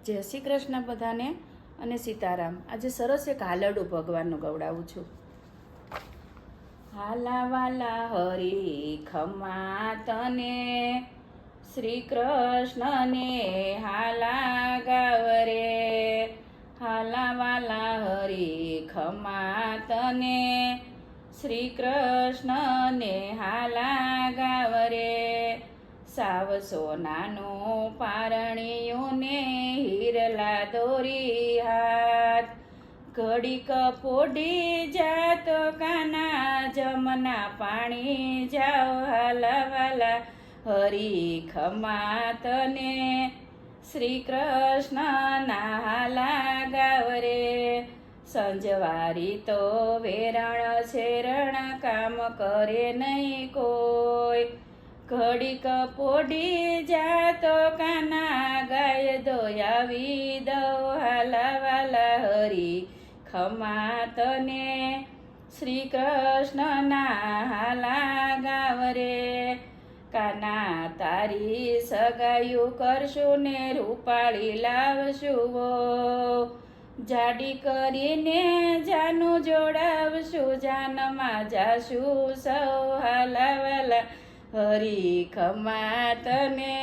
જય શ્રી કૃષ્ણ બધાને અને સીતારામ। આજે સરસ એક હાલરડું ભગવાનનું ગવડાવું છું। હાલા વાલા હરી ખમા તને શ્રી કૃષ્ણને હાલા ગાવ રે। હાલા વાલા હરી ખમા તને શ્રી કૃષ્ણને હાલા ગાવ રે। સાવ સોનાનું પારણિયું ને હિરલા દોરી હાથ, ઘડીક પોડી જાતો કાના જમના પાણી જાઓ। હાલા વાલા હરી ખમા તને શ્રી કૃષ્ણના હાલા ગાવ રે। સંજવારી તો વેરણ શેરણ કામ કરે નહીં કોઈ, ઘડીક પોડી જાતો કાના ગાય દોયાવી દઉં। હાલા વાલા હરી ખમા તને શ્રી કૃષ્ણના હાલા ગાવ રે। કાના તારી સગાયું કરશું ને રૂપાળી લાવશું વો, જાડી કરીને જાનું જોડાવશું જાનમાં જાશું સૌ। હાલા વાલા હરી ખમા તને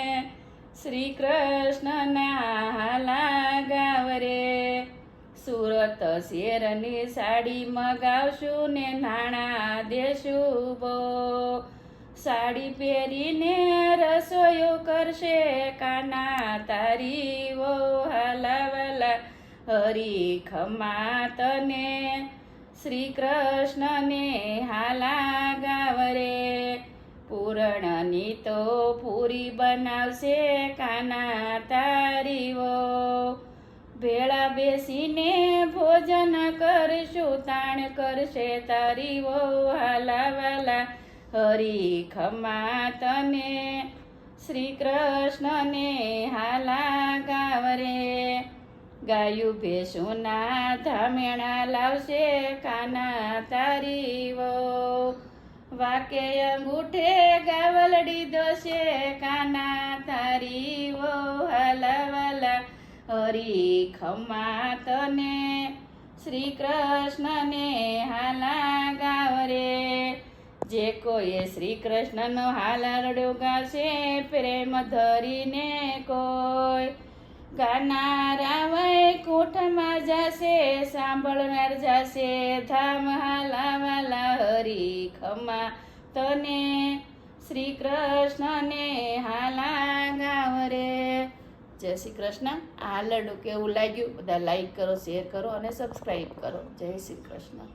શ્રી કૃષ્ણના હાલા ગાવ રે। સુરત શેરની સાડી મગાવશું ને નાણાં દેશું બો, સાડી પહેરીને રસોઈઓ કરશે કાના તારી વો। હાલા વાલા હરી ખમા તને શ્રી કૃષ્ણને હાલા ગાવ રે। પૂરણની તો પૂરી બનાવશે કાના તારી વો, ભેળા બેસીને ભોજન કરશું તાણ કરશે તારી વો। હાલા વાલા હરી ખમા તને શ્રી કૃષ્ણને હાલા ગાવ રે। ગાયું ભેંસુના ધામેણા લાવશે કાના તારી વો, વાકે અંગૂઠે ગાવલડી દોશે કાના તારી વો। હાલા વાલા હરી ખમા તને શ્રી કૃષ્ણને હાલા ગાવ રે। જે કોઈએ શ્રી કૃષ્ણનો હાલરડું ગાશે પ્રેમ ધરીને કોઈ, ગાનારા વૈકુંઠમાં જશે સાંભળનાર જશે ધામ। હાલા વાલા હરી ખમા તને શ્રી કૃષ્ણને હાલા ગાવ રે। જય શ્રી કૃષ્ણ। આ હાલરડું કેવું લાગ્યું બધા લાઈક કરો, શેર કરો અને સબસ્ક્રાઈબ કરો। જય શ્રી કૃષ્ણ।